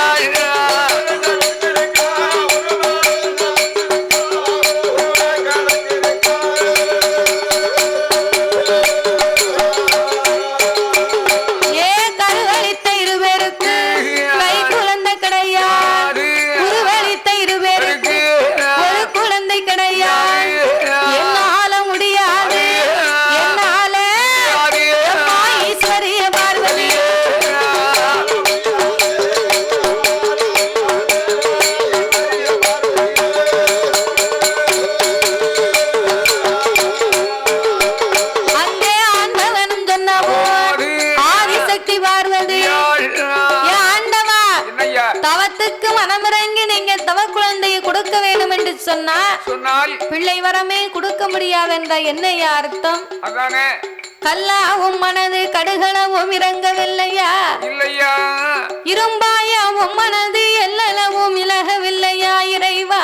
சொன்னால் பிள்ளை வரமே கொடுக்க முடியாது என்ற என்னையா அர்த்தம் கல்லாவும் மனது கடுகளவும் இறங்கவில்லையா இரும்பாயாவும் மனது எல்லளவும் இலகவில்லையா இறைவா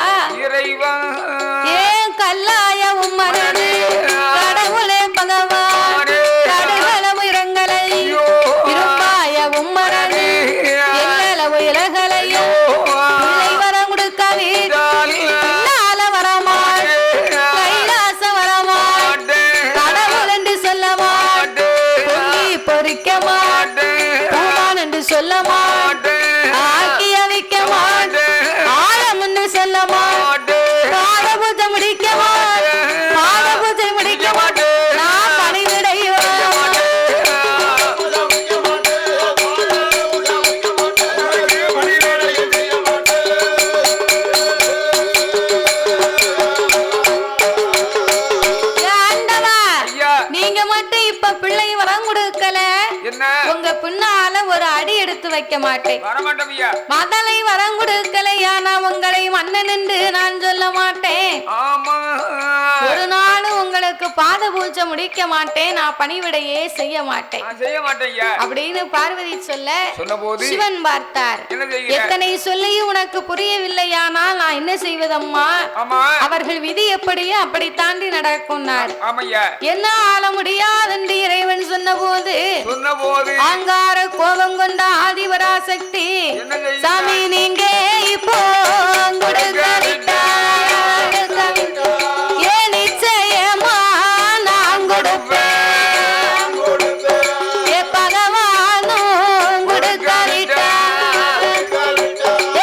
ஏன் கல்லாயவும் மனது கடவுளே பகவான் கடுகளவும் இறங்கலை இரும்பாயவும் மனது எல்லளவு இலகலையும் பிள்ளை வரம் கொடுக்கவே சொல்ல மாட்டேன் ஆக்கிய வைக்க மாட்டேன் ஆழம்னு சொல்ல மாட்டேன் பாத பூஜை முடிக்க மாட்டேன் பாத பூஜை முடிக்க மாட்டேன் நான் பணிவிடையோ நீங்க மட்டும் இப்ப பிள்ளை வரம் கொடுக்கல உங்க பின்னால ஒரு அடி எடுத்து வைக்க மாட்டேன் மதலை வரம் கொடுக்கலையா நான் உங்களை மன்னன் என்று நான் சொல்ல மாட்டேன் ஒரு நாள் உங்களுக்கு பாத பூஜை முடிக்க மாட்டேன் நான் பணிவிடையே செய்ய மாட்டேன் அப்படின்னு பார்வதி சொல்ல சிவன் பார்த்தார் எத்தனை சொல்லியும் உனக்கு புரியவில்லையானால் நான் என்ன செய்வதம்மா அவர்கள் விதி எப்படியோ அப்படி தாண்டி நடக்கும்னார் என்ன ஆள முடியாதென்று இறைவன் சொன்ன போது ஆங்கார கோபம் கொண்ட ஆதிபராசக்தி சாமி நீங்க இப்போ ஏன் நிச்சயமா நான் கொடுப்பேன் பகவானும் கொடுக்காவிட்டார்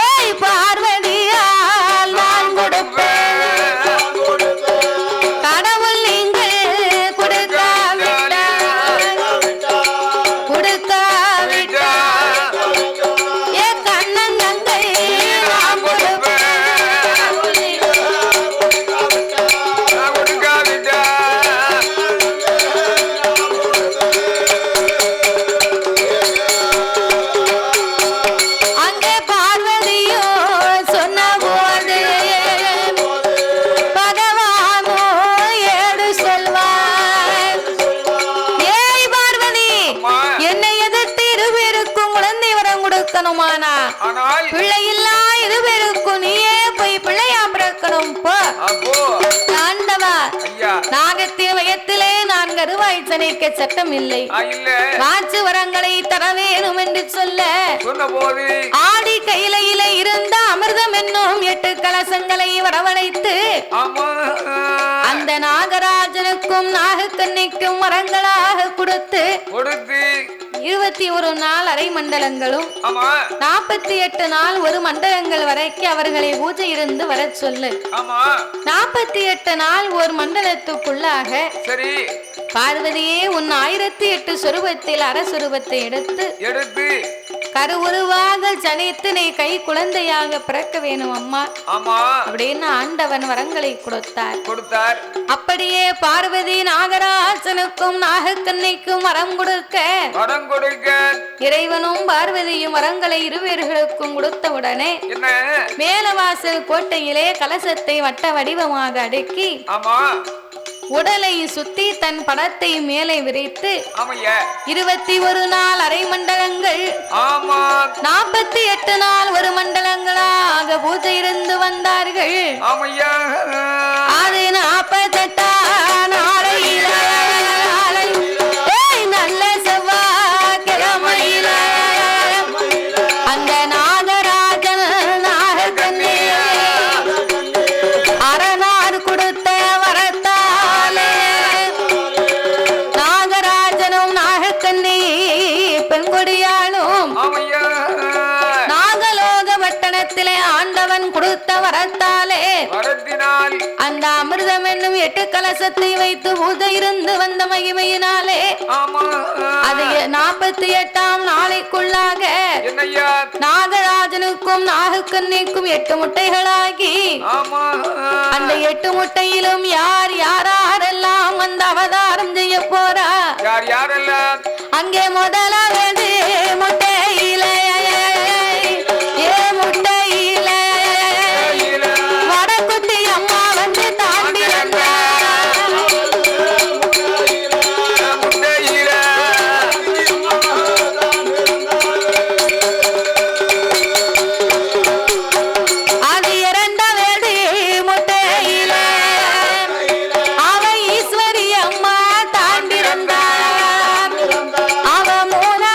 ஏய் பார்வதியால் நான் கொடுப்பேன் கடவுள் நீங்கள் பிறக்கணுமானா பிள்ளை இல்லா இருவருக்கும் நீயே போய் பிள்ளையா பிறக்கணும் போ. ஆண்டவா நாகத்திய வயத்திலே நான் கருவாய் சனைக்க சட்டம் இல்லை. வாச்சு வரங்களை தர வேணும் என்று சொல்ல ஆடி கையில இருந்த அமிர்தம் என்னும் 8 கலசங்களை வரவழைத்து அந்த நாகராஜனுக்கும் நாகக்கன்னிக்கும் வரங்களாக கொடுத்து 21 நாள் அரை மண்டலங்களும் 48 நாள் ஒரு மண்டலங்கள் வரைக்கும் அவர்களை பூஜை இருந்து வர சொல்லு. 48 நாள் ஒரு மண்டலத்துக்குள்ளாக பார்வதியே உன் 1008 சொரூபத்தில் அரசுரூபத்தை எடுத்து கருவுருவாக ஜனித்து நீ கை குழந்தையாக பிறக்க வேணும் அம்மா அப்படின்னு ஆண்டவன் வரங்களை கொடுத்தார். அப்படியே பார்வதி நாகராஜனுக்கும் நாகக்கன்னிக்கும் வரம் கொடுக்க இறைவனும் பார்வதியும் வரங்களை இருவேர்களுக்கும் கொடுத்தவுடனே மேலவாசல் கோட்டையிலே கலசத்தை வட்ட வடிவமாக அடுக்கி உடலை சுத்தி தன் படத்தை மேலே விரித்து 21 நாள் அரை மண்டலங்கள் 48 நாள் ஒரு மண்டலங்களாக பூஜை இருந்து வந்தார்கள். அது 48 நாளையில நல்ல செவ்வாய்க்கிழமையில அந்த நாகராஜன் நாகக்கன்னி அரணார் கொடுத்த வரத்தாலே நாகராஜனும் நாகக்கன்னி பெண்கொடியாலும் நாகலோக பட்டணத்திலே ஆண்டவன் கொடுத்த வரத்தாலே அந்த அமிர்தம் என்னும் 8 கலசத்தை வைத்து பூஜை இருந்து வந்த மகிமையினாலே அது 48ஆம் நாளைக்குள்ளாக நாகராஜனுக்கும் நாகக்கன்னிக்கும் 8 முட்டைகளாகி அந்த 8 முட்டையிலும் யார் யாரெல்லாம் அந்த அவதாரம் செய்ய போறா அங்கே முதலாவது முட்டையில முட்டையில வடக்குத்தி அம்மா வந்து தாண்டி அது 2வது முட்டையில அவ ஈஸ்வரி அம்மா தாண்டிருந்தார். அவ 3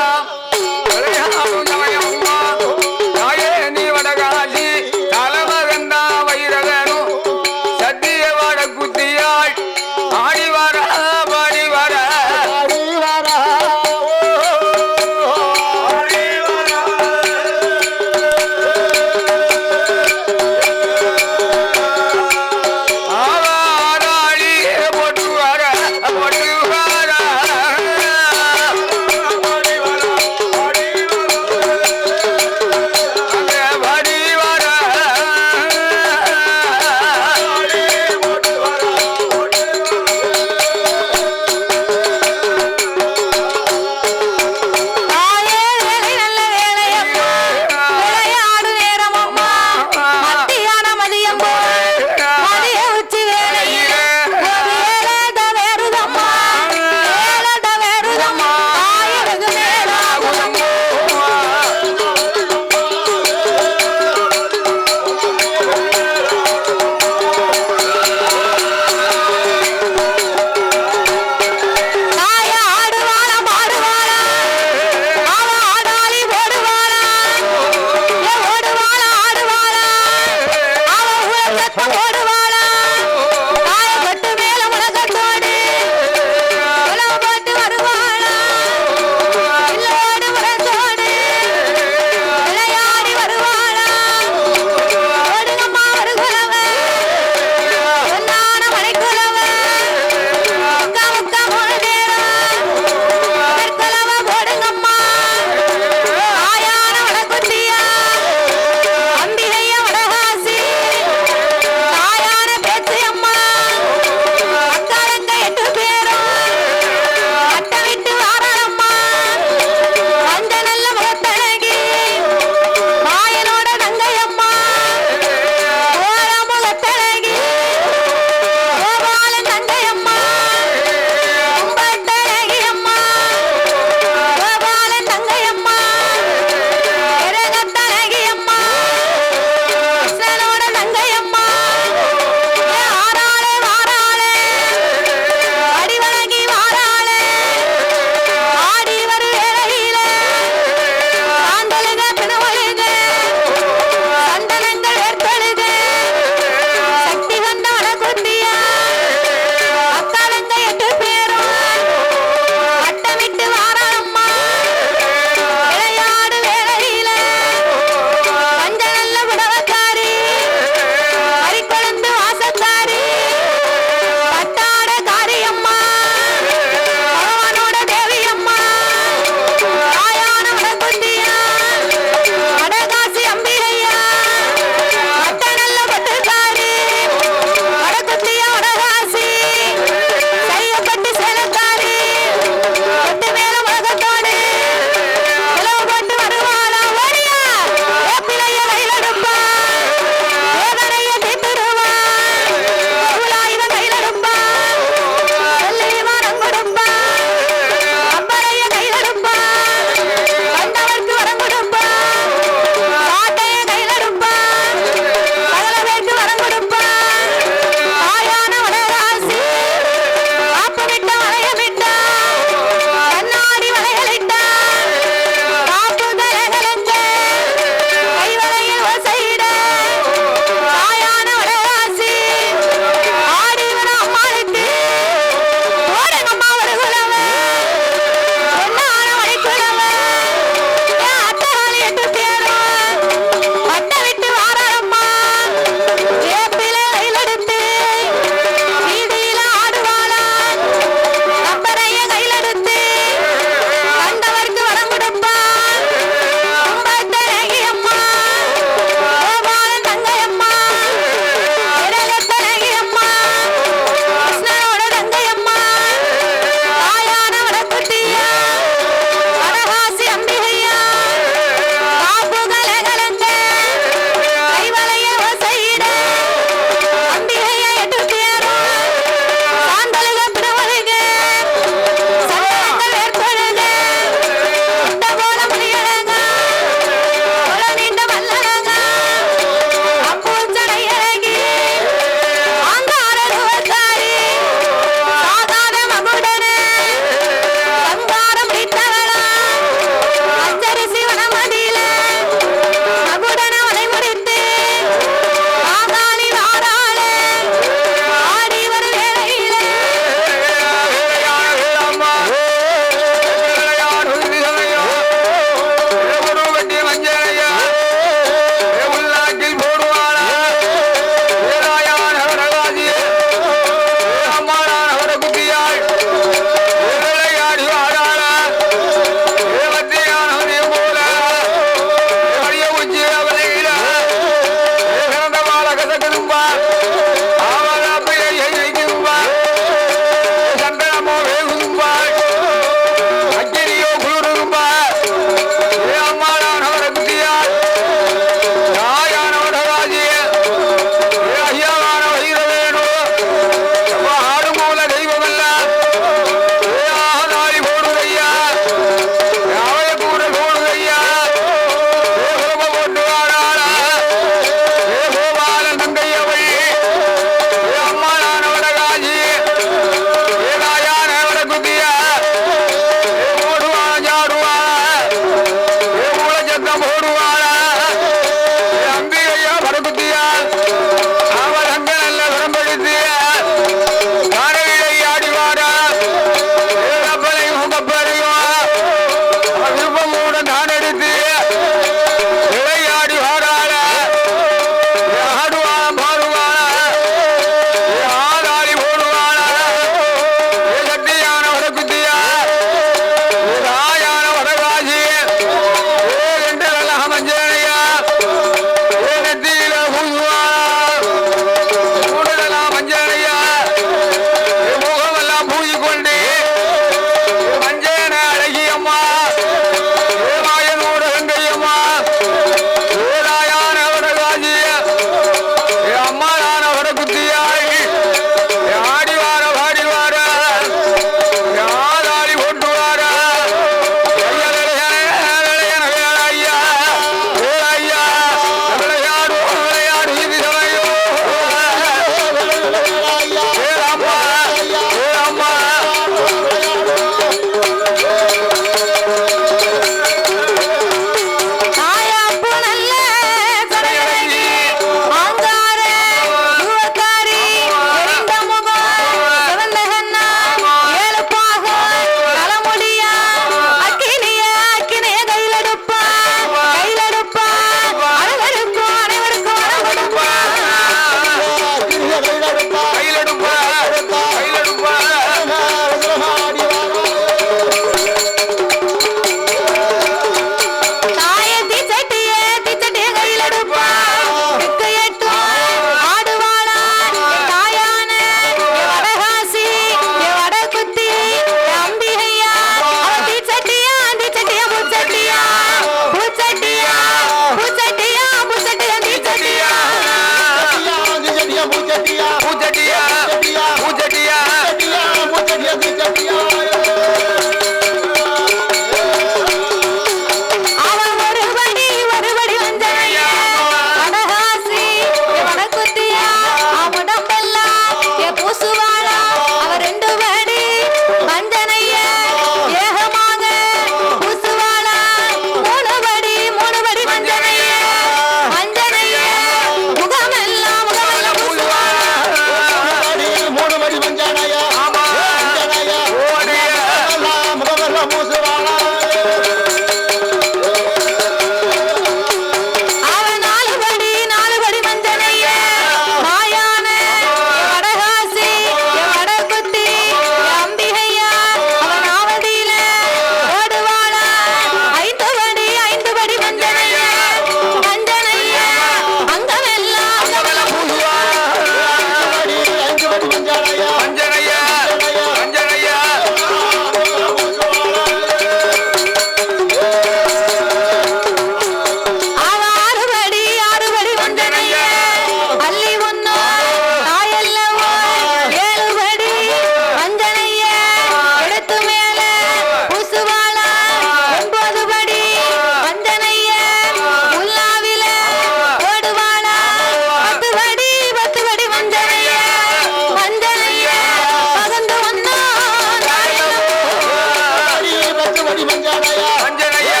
மஞ்சளையா மஞ்சளையா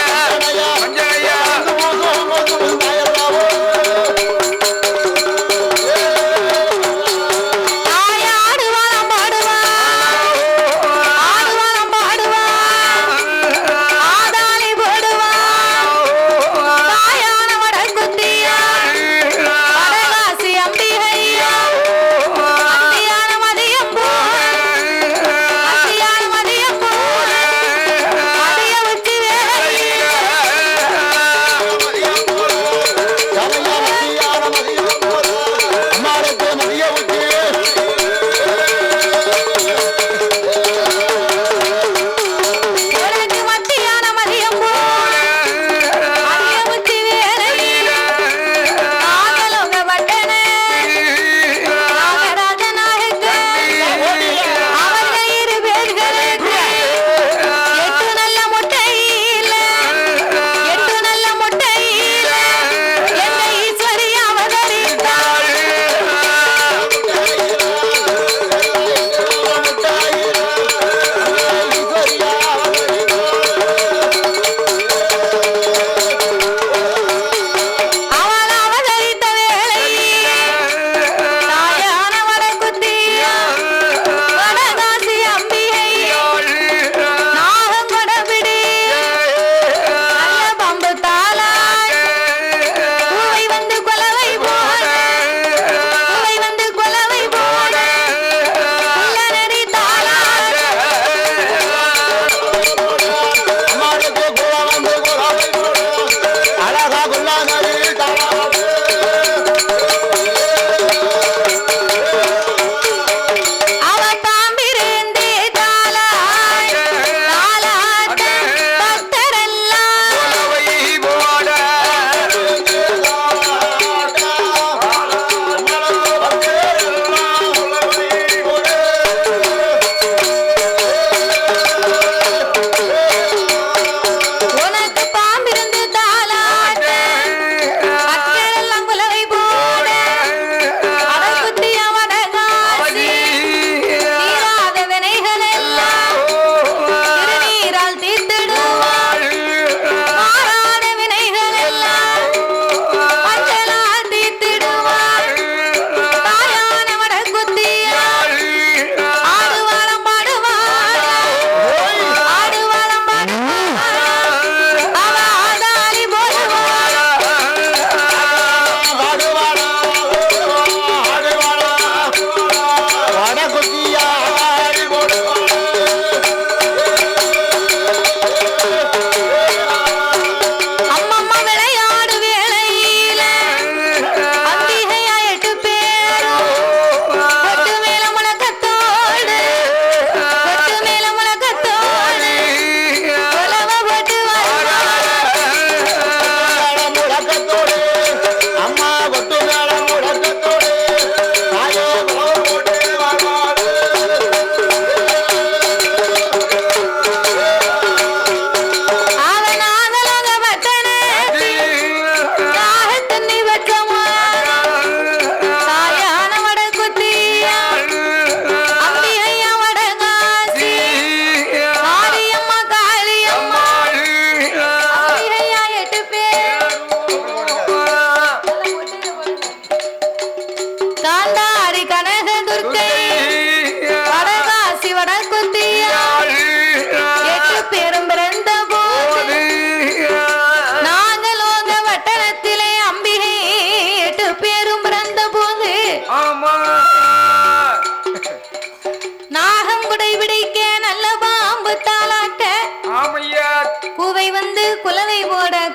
மஞ்சளையா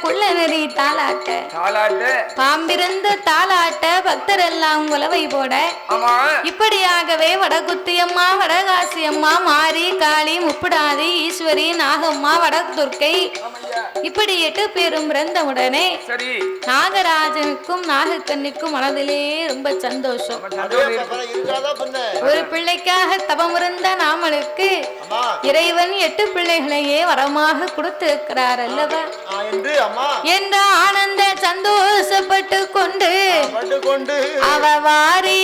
குள்ளநெறி தாலாட்ட தாலாட்டு பாம்பிருந்து தாலாட்ட பக்தர் எல்லாம் குலவை போட ஆமா இப்படியாகவே வடகுத்தியம்மா வடகாசியம்மா மாரி காளி முப்புடாதி ஈஸ்வரி நாகம்மா வடதுர்க்கை இப்படி 8 பேரும் பிறந்த உடனே சரி நாகராஜனுக்கும் நாகக்கண்ணிக்கும் மனதிலே ரொம்ப சந்தோஷம். ஒரு பிள்ளைக்காக தவம் இருந்த நாமளுக்கு இறைவன் 8 பிள்ளைகளையே வரமாக கொடுத்திருக்கிறார் அல்லவா என்ற ஆனந்த சந்தோஷப்பட்டு கொண்டு அவ வாரி